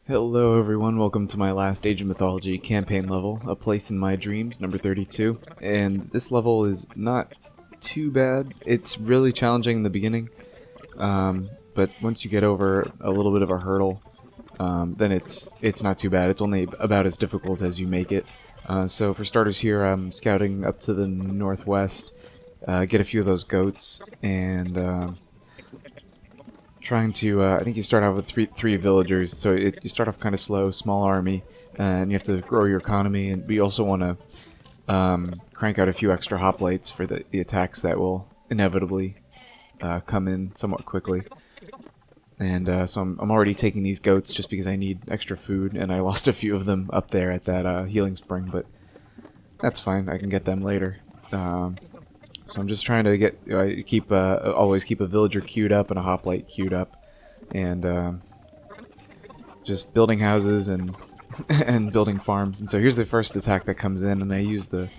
Hello everyone, welcome to my last Age of Mythology campaign level, A Place in My Dreams, number 32. And this level is not too bad. It's really challenging in the beginning, but once you get over a little bit of a hurdle, then it's not too bad. It's only about as difficult as you make it. So for starters here, I'm scouting up to the northwest, get a few of those goats, and trying to, I think you start out with three villagers, so you start off kind of slow, small army, and you have to grow your economy, and we also want to crank out a few extra hoplites for the attacks that will inevitably come in somewhat quickly. And so I'm already taking these goats just because I need extra food, and I lost a few of them up there at that healing spring, but that's fine, I can get them later. So I'm just trying to get always keep a villager queued up and a hoplite queued up, and just building houses and and building farms. And so here's the first attack that comes in, and I use the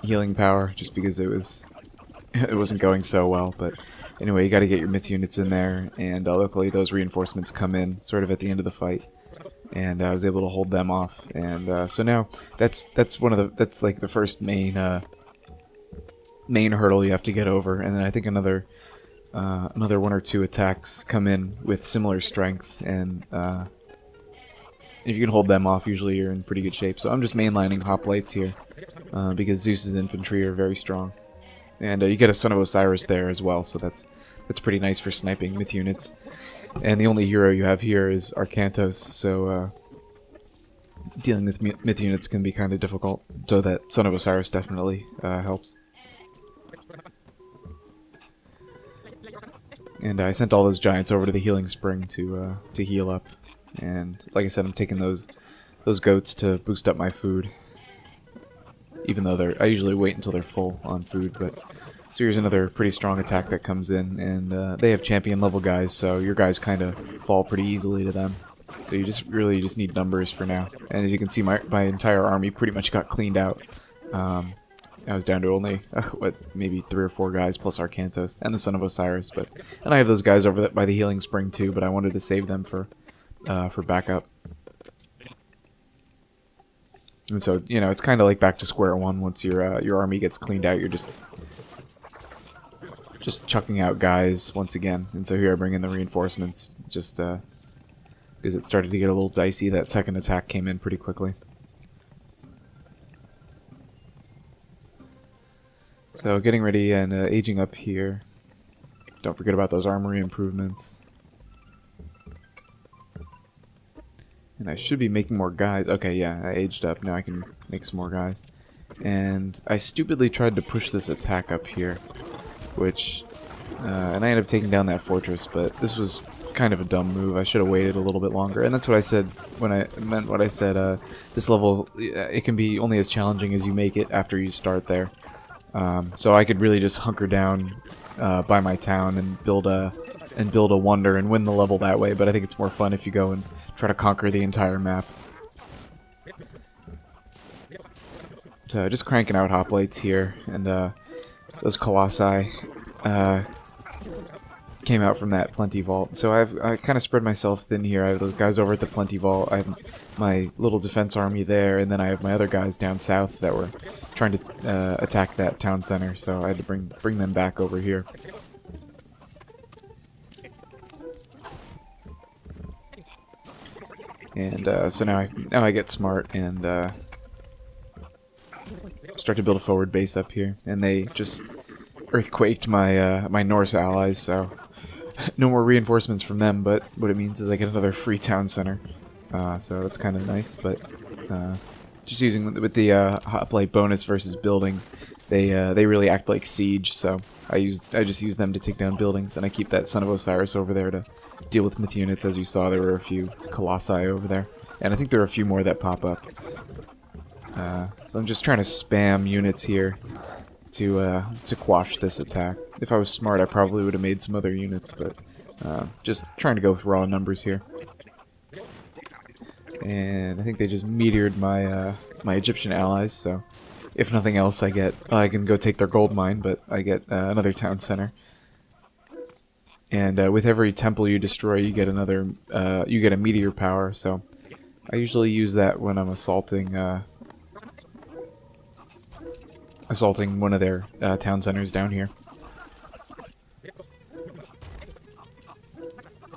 healing power just because it wasn't going so well. But anyway, you got to get your myth units in there, and luckily those reinforcements come in sort of at the end of the fight, and I was able to hold them off. And so now that's like the first main hurdle you have to get over, and then I think another one or two attacks come in with similar strength, and if you can hold them off, usually you're in pretty good shape. So I'm just mainlining hoplites here because Zeus's infantry are very strong, and you get a Son of Osiris there as well, so that's pretty nice for sniping myth units. And the only hero you have here is Arcantos, so dealing with myth units can be kind of difficult. So that Son of Osiris definitely helps. And I sent all those giants over to the healing spring to heal up. And like I said, I'm taking those goats to boost up my food. Even though I usually wait until they're full on food. But so here's another pretty strong attack that comes in, and they have champion level guys, so your guys kind of fall pretty easily to them. So you really just need numbers for now. And as you can see, my entire army pretty much got cleaned out. I was down to only, maybe 3 or 4 guys plus Arcantos and the Son of Osiris, and I have those guys over by the healing spring too, but I wanted to save them for backup. And so, you know, it's kind of like back to square one. Once your army gets cleaned out, you're just chucking out guys once again. And so here I bring in the reinforcements, just because it started to get a little dicey. That second attack came in pretty quickly. So getting ready and aging up here. Don't forget about those armory improvements. And I should be making more guys. Okay, yeah, I aged up. Now I can make some more guys. And I stupidly tried to push this attack up here, which, and I ended up taking down that fortress, but this was kind of a dumb move. I should have waited a little bit longer. And that's what I said when I meant what I said. This level, it can be only as challenging as you make it after you start there. So I could really just hunker down by my town and build a wonder and win the level that way. But I think it's more fun if you go and try to conquer the entire map. So just cranking out hoplites here, and those colossi came out from that plenty vault. So I kind of spread myself thin here. I have those guys over at the plenty vault. I have my little defense army there, and then I have my other guys down south that were trying to attack that town center. So I had to bring them back over here. And so now I get smart and start to build a forward base up here. And they just earthquaked my my Norse allies, so no more reinforcements from them, but what it means is I get another free town center. So that's kind of nice, but just using with the hoplite bonus versus buildings, they really act like siege, so I just use them to take down buildings, and I keep that Son of Osiris over there to deal with myth units. As you saw, there were a few colossi over there, and I think there are a few more that pop up. So I'm just trying to spam units here to quash this attack. If I was smart, I probably would have made some other units, but just trying to go with raw numbers here. And I think they just meteored my my Egyptian allies, so if nothing else, I can go take their gold mine, but I get another town center. And with every temple you destroy, you get another, you get a meteor power. So I usually use that when I'm assaulting one of their town centers down here.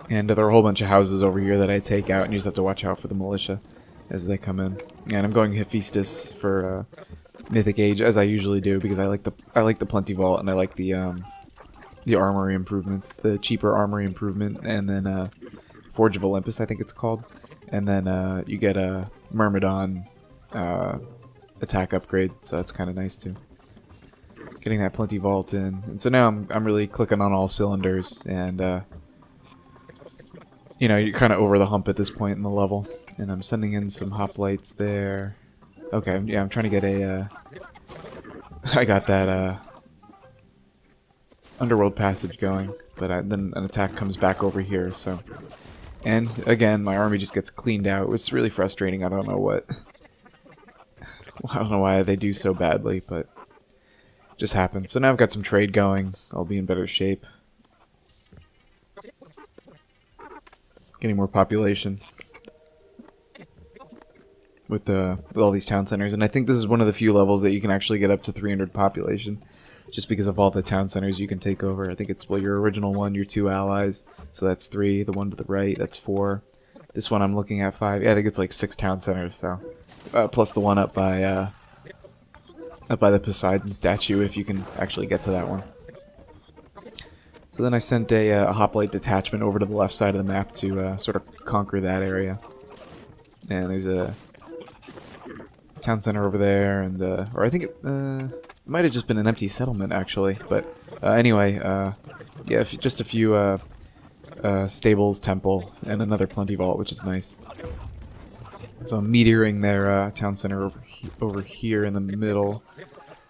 And there are a whole bunch of houses over here that I take out, and you just have to watch out for the militia as they come in. And I'm going Hephaestus for Mythic Age, as I usually do, because I like the Plenty Vault, and I like the armory improvements, the cheaper armory improvement, and then Forge of Olympus, I think it's called. And then you get a Myrmidon attack upgrade, so that's kind of nice too. Getting that Plenty Vault in, and so now I'm really clicking on all cylinders, and you know, you're kind of over the hump at this point in the level. And I'm sending in some hoplites there. Okay, yeah, I'm trying to get a I got that underworld passage going, but then an attack comes back over here. So, and again, my army just gets cleaned out. It's really frustrating. I don't know why they do so badly, but it just happens. So now I've got some trade going. I'll be in better shape. Getting more population with all these town centers, and I think this is one of the few levels that you can actually get up to 300 population, just because of all the town centers you can take over. I think it's, well, your original one, your 2 allies, so that's 3. The one to the right, that's 4. This one I'm looking at 5. Yeah, I think it's like 6 town centers. So plus the one up by the Poseidon statue, if you can actually get to that one. So then I sent a hoplite detachment over to the left side of the map to sort of conquer that area. And there's a town center over there, and or I think it might have just been an empty settlement actually. But anyway, yeah, just a few stables, temple, and another Plenty Vault, which is nice. So I'm meteoring their town center over here in the middle.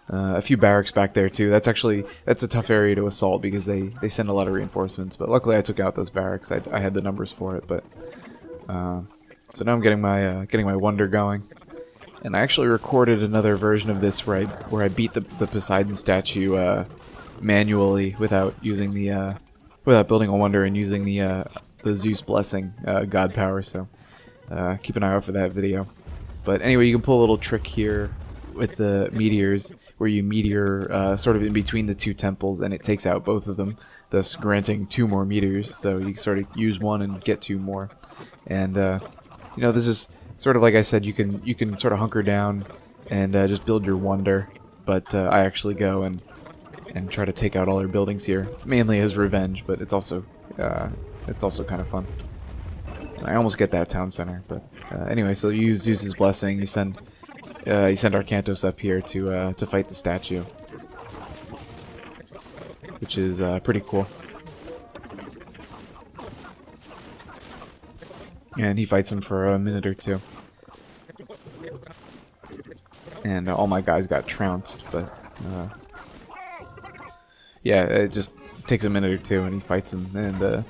A few barracks back there too. That's a tough area to assault because they send a lot of reinforcements. But luckily I took out those barracks. I had the numbers for it. But so now I'm getting my wonder going, and I actually recorded another version of this where I beat the Poseidon statue manually without using without building a wonder and using the Zeus blessing god power. So keep an eye out for that video. But anyway, you can pull a little trick here with the meteors, where you meteor sort of in between the 2 temples, and it takes out both of them, thus granting 2 more meteors. So you sort of use 1 and get 2 more. And you know, this is sort of like I said, you can sort of hunker down and just build your wonder. But I actually go and try to take out all their buildings here, mainly as revenge. But it's also kind of fun. I almost get that town center, but anyway, so you use Zeus's blessing. You send Arcantos up here to fight the statue, which is pretty cool. And he fights him for a minute or 2. And all my guys got trounced, but yeah, it just takes a minute or 2, and he fights him, and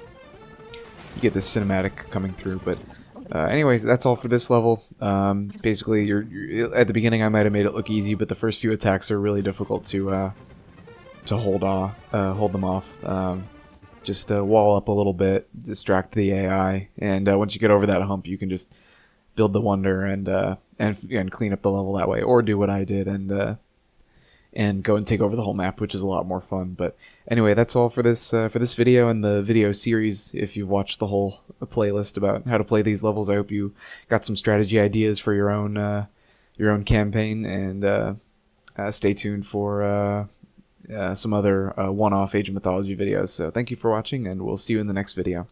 you get this cinematic coming through. But anyways, that's all for this level. Basically, you're at the beginning I might have made it look easy, but the first few attacks are really difficult to hold them off. Just wall up a little bit, distract the AI, and once you get over that hump, you can just build the wonder and clean up the level that way, or do what I did and go and take over the whole map, which is a lot more fun. But anyway, that's all for this video and the video series. If you've watched the whole playlist about how to play these levels, I hope you got some strategy ideas for your own campaign, and stay tuned for some other one-off Age of Mythology videos. So thank you for watching, and we'll see you in the next video.